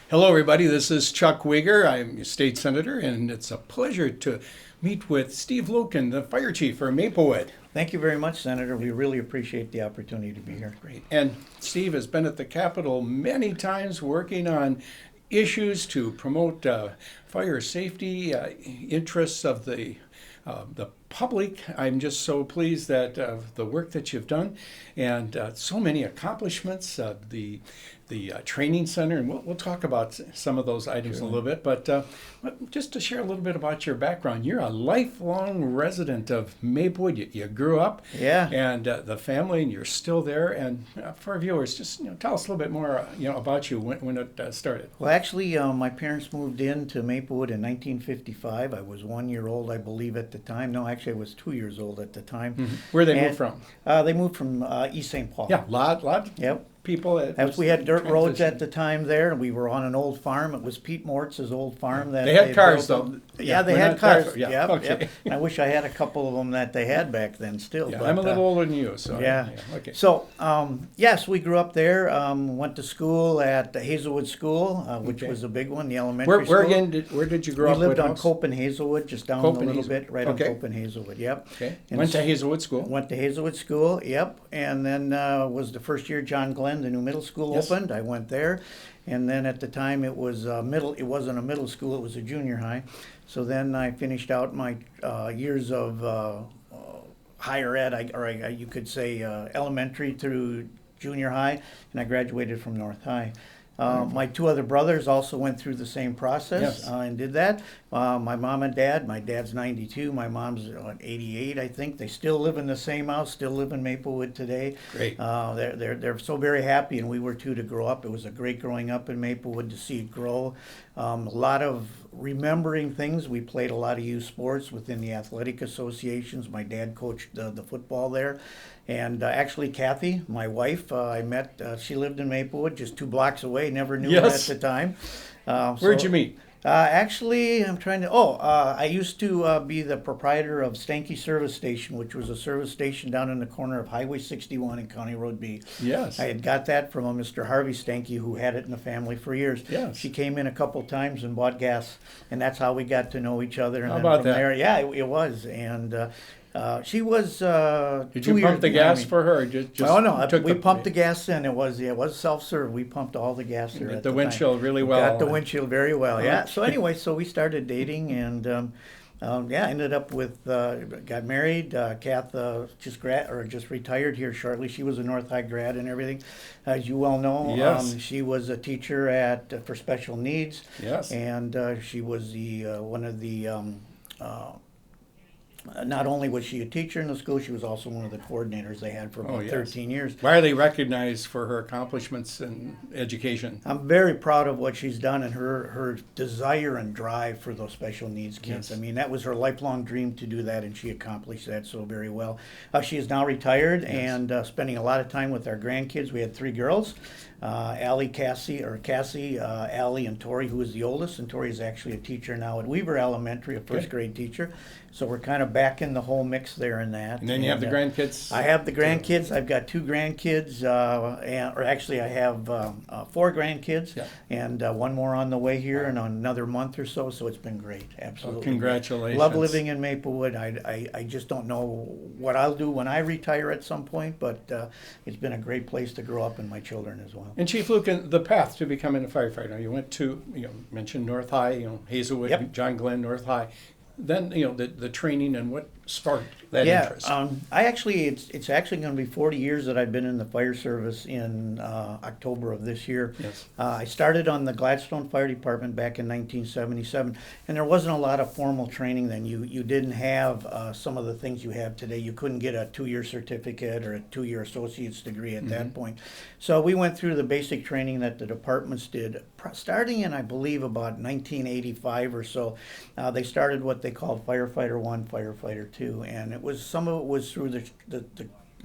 Hello, everybody. This is Chuck Wiger. I'm your state senator, and it's a pleasure to meet with Steve Lukin, the fire chief for Maplewood. Thank you very much, Senator. We really appreciate the opportunity to be here. Great. And Steve has been at the Capitol many times working on issues to promote fire safety interests of the public. I'm just so pleased that the work that you've done and so many accomplishments, the training center, and we'll talk about some of those items in a little bit. But just to share a little bit about your background, you're a lifelong resident of Maplewood. You grew up, Yeah. and the family, and you're still there. And for our viewers, just tell us a little bit more, about you when it started. Well, actually, my parents moved into Maplewood in 1955. I was 1 year old, I believe, at the time. No, actually, I was 2 years old at the time. Where they And, moved from? They moved from East St. Paul. Yeah, lot. Yep. People. As we had dirt roads at the time there. We were on an old farm. It was Pete Mortz's old farm. That They had cars, built. though. Yeah, they we're had not that cars. far. Yeah, Yep, okay. yep. And I wish I had a couple of them that they had back then still. Yeah, but, I'm a little older than you, so Yeah. okay. So, yes, we grew up there. Went to school at Hazelwood School, which Okay. was a big one, the elementary Where school. again? Where did you grow We up? lived What on house? Cope and Hazelwood, just down Cope a and little Hazel- bit, right okay. on Cope and Hazelwood. Yep. Okay. And Went to s- Hazelwood School. Went to Hazelwood School. Yep. And then was the first year John Glenn, the new middle school, Yes. opened. I went there, and then at the time it was middle. It wasn't a middle school; it was a junior high. So then I finished out my years of higher ed, you could say elementary through junior high, and I graduated from North High. My two other brothers also went through the same process Yes. and did that. My mom and dad, my dad's 92, my mom's 88, I think. They still live in the same house, still live in Maplewood today. Great. They're so very happy, and we were too to grow up. It was a great growing up in Maplewood to see it grow. A lot of remembering things. We played a lot of youth sports within the athletic associations. My dad coached the football there. And actually, Kathy, my wife, I met, she lived in Maplewood, just 2 blocks away, never knew her at Yes. the time. Where'd you meet? Actually, I'm trying to. I used to be the proprietor of Stanky Service Station, which was a service station down in the corner of Highway 61 and County Road B. Yes. I had got that from a Mr. Harvey Stanky, who had it in the family for years. Yes. She came in a couple times and bought gas, and that's how we got to know each other. And How then about from that? there, yeah, it was. And she was. Did 2 you years pump the behind gas me. for her? Or just Oh no, took we pumped the gas in. It was self-serve. We pumped all the gas there. Got at the time. windshield really well. Got the windshield very well. Yeah. Uh-huh. So anyway, so we started dating and ended up with got married. Kath just retired here shortly. She was a North High grad and everything, as you well know. Yes. She was a teacher for special needs. Yes. And she was the one of the. Not only was she a teacher in the school, she was also one of the coordinators they had for about yes. 13 years. Widely recognized for her accomplishments in education. I'm very proud of what she's done and her desire and drive for those special needs kids. Yes. I mean, that was her lifelong dream to do that, and she accomplished that so very well. She is now retired and spending a lot of time with our grandkids. We had 3 girls, Cassie, Allie, and Tori, who is the oldest. And Tori is actually a teacher now at Weaver Elementary, a first grade teacher. So we're kind of back in the whole mix there in that. And then you have the grandkids. I have the grandkids. I've got 2 grandkids, or actually I have 4 grandkids, Yeah. and 1 more on the way here in another month or so. So it's been great, absolutely. Well, congratulations. Love living in Maplewood. I just don't know what I'll do when I retire at some point, but it's been a great place to grow up and my children as well. And Chief Lukin, the path to becoming a firefighter. You went to, mentioned North High, Hazelwood, Yep. John Glenn, North High. Then, the training and what sparked that interest. It's actually going to be 40 years that I've been in the fire service in October of this year. Yes. I started on the Gladstone Fire Department back in 1977, and there wasn't a lot of formal training then. You didn't have some of the things you have today. You couldn't get a 2-year certificate or a 2-year associate's degree at that point. So we went through the basic training that the departments did, starting in, I believe, about 1985 or so. They started what they called Firefighter 1, Firefighter 2, and some of it was through the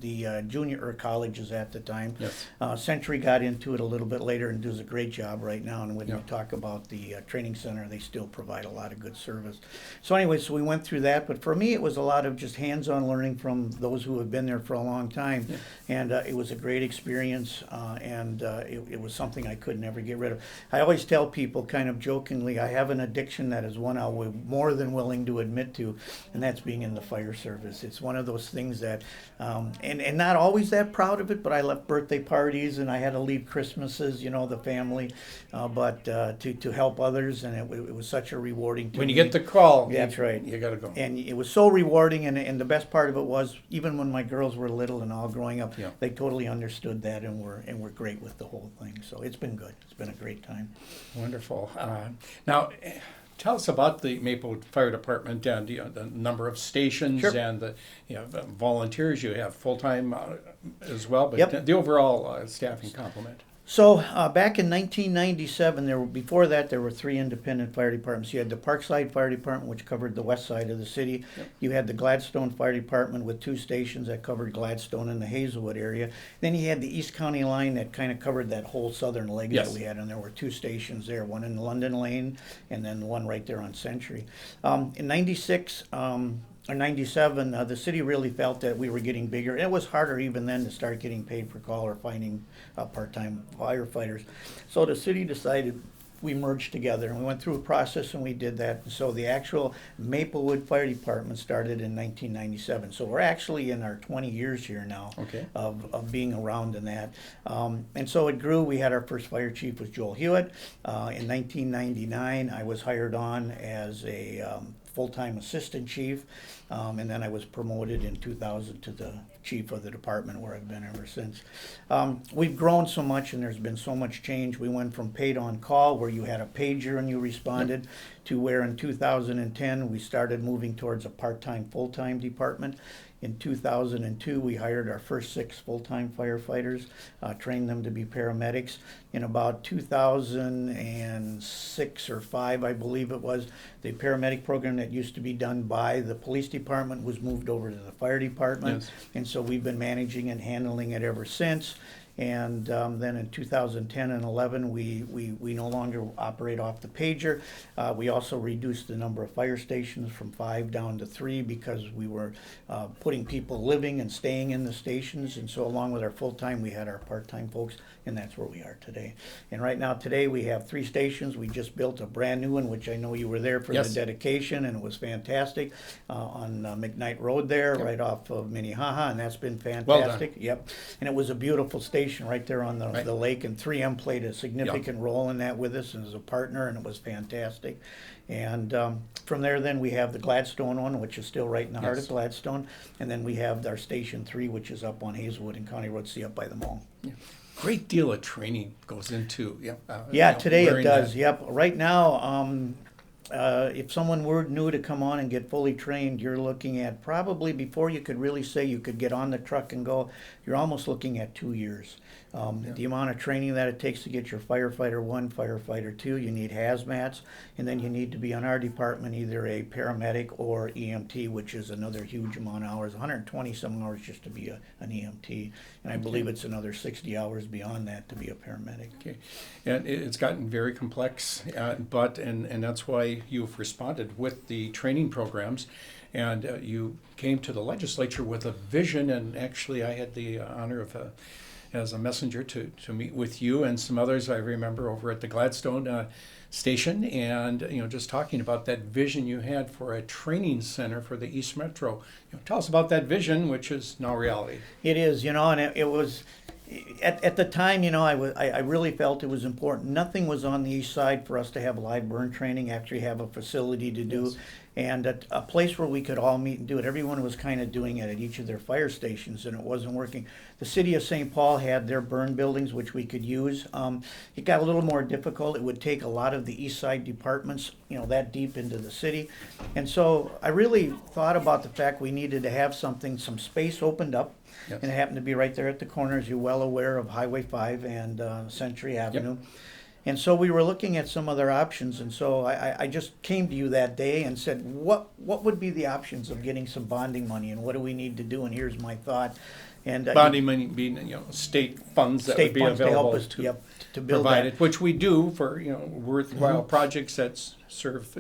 the junior or colleges at the time. Yes. Century got into it a little bit later and does a great job right now. And when Yeah. you talk about the training center, they still provide a lot of good service. So anyway, so we went through that. But for me, it was a lot of just hands-on learning from those who have been there for a long time. Yeah. And it was a great experience, and it was something I could never get rid of. I always tell people, kind of jokingly, I have an addiction that is one I'll be more than willing to admit to, and that's being in the fire service. It's one of those things that, and not always that proud of it, but I left birthday parties and I had to leave Christmases, you know, the family, but to help others, and it was such a rewarding. When you get the call, that's right. You got to go. And it was so rewarding, and the best part of it was, even when my girls were little and all growing up, Yeah. they totally understood that and were great with the whole thing. So it's been good. It's been a great time. Wonderful. Now, tell us about the Maplewood Fire Department and the number of stations Sure. and the the volunteers you have full time as well, but Yep. the overall staffing complement. So back in 1997, before that there were three independent fire departments. You had the Parkside Fire Department, which covered the west side of the city. Yep. You had the Gladstone Fire Department with two stations that covered Gladstone and the Hazelwood area. Then you had the East County line that kind of covered that whole southern leg Yes. that we had, and there were two stations there, one in London Lane and then one right there on Century. In 96, or 97, the city really felt that we were getting bigger. And it was harder even then to start getting paid per call or finding part-time firefighters. So the city decided we merged together, and we went through a process and we did that. And so the actual Maplewood Fire Department started in 1997. So we're actually in our 20 years here now Okay. of being around in that. And so it grew. We had our first fire chief was Joel Hewitt. In 1999, I was hired on as a full-time assistant chief, and then I was promoted in 2000 to the chief of the department, where I've been ever since. We've grown so much, and there's been so much change. We went from paid on call, where you had a pager and you responded, to where in 2010 we started moving towards a part-time, full-time department. In 2002, we hired our first 6 full-time firefighters, trained them to be paramedics. In about 2006 or 5, I believe it was, the paramedic program that used to be done by the police department was moved over to the fire department. Yes. And so we've been managing and handling it ever since. And then in 2010 and 11, we no longer operate off the pager. We also reduced the number of fire stations from 5 down to 3 because we were putting people living and staying in the stations. And so along with our full-time, we had our part-time folks, and that's where we are today. And right now, today, we have 3 stations. We just built a brand new one, which I know you were there for Yes. the dedication, and it was fantastic, on McKnight Road there, Yep. right off of Minnehaha, and that's been fantastic. Well done. Yep, and it was a beautiful station right there on the Right. lake, and 3M played a significant role in that with us and as a partner, and it was fantastic. And from there, then we have the Gladstone one, which is still right in the heart Yes. of Gladstone, and then we have our Station 3, which is up on Hazelwood and County Road C up by the mall. Great deal of training goes into Yeah, today it wearing does. that. Yep. Right now, if someone were new to come on and get fully trained, you're looking at probably, before you could really say you could get on the truck and go, you're almost looking at 2 years. The amount of training that it takes to get your firefighter 1, firefighter 2, you need hazmats, and then you need to be on our department either a paramedic or EMT, which is another huge amount of hours, 120 some hours just to be an EMT, and I believe it's another 60 hours beyond that to be a paramedic. Okay, and it's gotten very complex, but that's why you've responded with the training programs, and you came to the legislature with a vision. And actually, I had the honor of, as a messenger, to meet with you and some others I remember over at the Gladstone station, and just talking about that vision you had for a training center for the East Metro. Tell us about that vision, which is now reality. It is, and it was, at the time, I really felt it was important. Nothing was on the east side for us to have live burn training, actually have a facility to do, Yes. and a place where we could all meet and do it. Everyone was kind of doing it at each of their fire stations, and it wasn't working. The city of St. Paul had their burn buildings, which we could use. It got a little more difficult. It would take a lot of the east side departments, that deep into the city. And so I really thought about the fact we needed to have some space opened up. Yes. And it happened to be right there at the corner, as you're well aware, of Highway 5 and Century Avenue. And so we were looking at some other options, and so I just came to you that day and said, what would be the options of getting some bonding money, and what do we need to do, and here's my thought. And Bonding money being, state funds that would state be funds to help available us, to yep, to build provide that. it, which we do for, worthwhile projects that serve,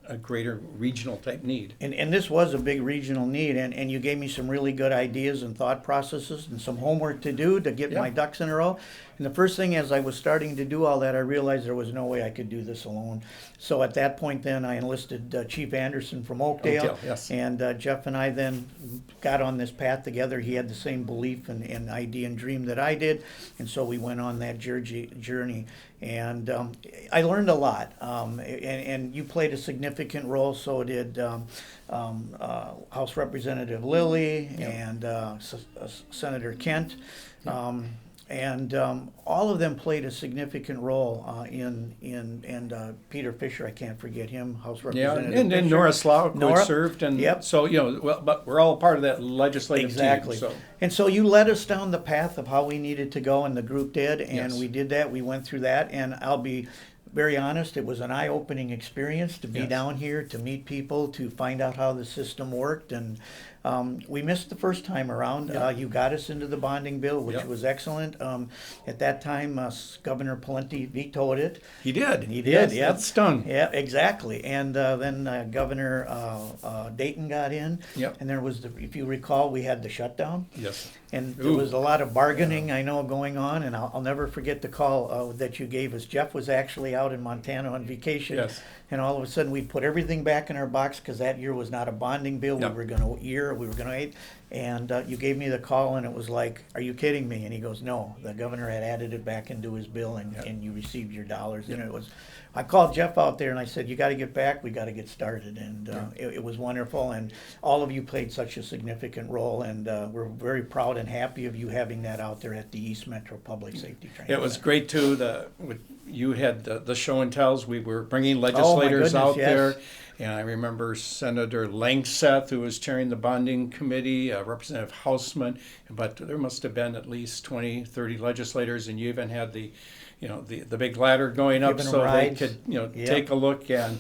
a greater regional type need. And this was a big regional need, and you gave me some really good ideas and thought processes and some homework to do to get my Yeah. ducks in a row. And the first thing, as I was starting to do all that, I realized there was no way I could do this alone. So at that point then, I enlisted Chief Anderson from Oakdale. Oakdale, yes. And Jeff and I then got on this path together. He had the same belief and idea and dream that I did. And so we went on that journey. And I learned a lot. And you played a significant role, so did House Representative Lilly and Senator Kent. And all of them played a significant role and Peter Fisher, I can't forget him, House Yeah, Representative and Fisher. Nora Slough, who Nora, had served, and yep. so, but we're all part of that legislative Exactly. team, so. And so you led us down the path of how we needed to go, and the group did, and Yes. we did that. We went through that, and I'll be very honest, it was an eye-opening experience to be Yes. down here, to meet people, to find out how the system worked, and we missed the first time around. Yeah. You got us into the bonding bill, which Yep. was excellent. At that time, Governor Pawlenty vetoed it. He did. He did, Yes, yep. that stung. Yeah, exactly. And then Governor Dayton got in. Yep. And there was, if you recall, we had the shutdown. Yes. And there Ooh. was a lot of bargaining, I know, going on. And I'll never forget the call that you gave us. Jeff was actually out in Montana on vacation. Yes. And all of a sudden, we put everything back in our box because that year was not a bonding bill. Yep. We were going to wait. And you gave me the call, and it was like, "Are you kidding me?" And he goes, "No, the governor had added it back into his bill, and you received your dollars." And it was, I called Jeff out there, and I said, "You got to get back. We got to get started." And it was wonderful, and all of you played such a significant role, and we're very proud and happy of you having that out there at the East Metro Public Safety Training It was Center. great too, you had the show and tells, we were bringing legislators goodness, out yes. there. And I remember Senator Langseth, who was chairing the bonding committee, Representative Hausman, but there must have been at least 20, 30 legislators, and you even had the big ladder going up Giving them so they rides. could, Yep. take a look. And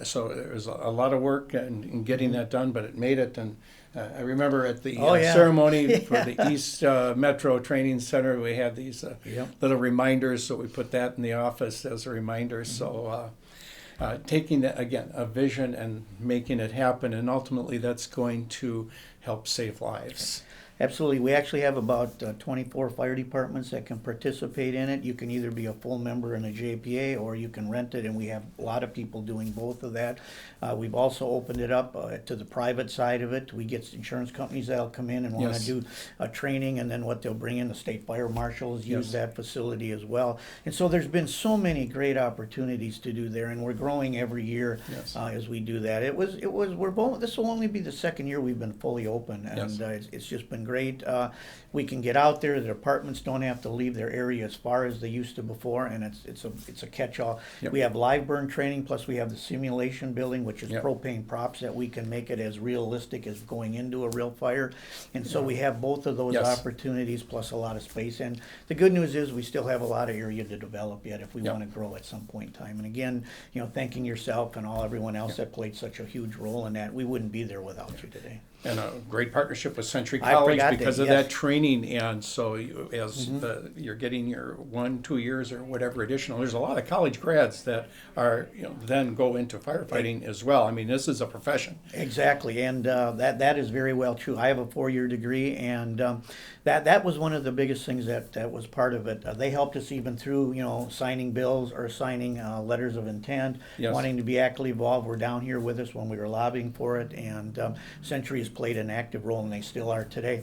so there was a lot of work in getting that done, but it made it. And I remember at the Oh, yeah. ceremony for the East Metro Training Center, we had these Yep. little reminders, so we put that in the office as a reminder. So taking that, again, a vision and making it happen, and ultimately that's going to help save lives. Absolutely. We actually have about 24 fire departments that can participate in it. You can either be a full member in a JPA or you can rent it, and we have a lot of people doing both of that. We've also opened it up to the private side of it. We get insurance companies that'll come in and want Yes. to do training, and then what they'll bring in, the state fire marshals use Yes. that facility as well. And so there's been so many great opportunities to do there, and we're growing every year Yes. as we do that. This will only be the second year we've been fully open, and Yes. it's just been great. We can get out there. The departments don't have to leave their area as far as they used to before, and it's a catch-all. Yep. We have live burn training, plus we have the simulation building, which is Yep. propane props that we can make it as realistic as going into a real fire. And so we have both of those Yes. opportunities, plus a lot of space. And the good news is we still have a lot of area to develop yet if we Yep. want to grow at some point in time. And again, thanking yourself and everyone else that played such a huge role in that. We wouldn't be there without you today. And a great partnership with Century I College forgot that, because of yes. that training. And so you're getting your 1-2 years or whatever additional, there's a lot of college grads that are, then go into firefighting as well. I mean, this is a profession. Exactly, and that is very well true. I have a 4-year degree, and that was one of the biggest things that was part of it. They helped us even through signing bills or signing letters of intent, Yes. wanting to be actively involved. Were down here with us when we were lobbying for it, and Century has played an active role, and they still are today.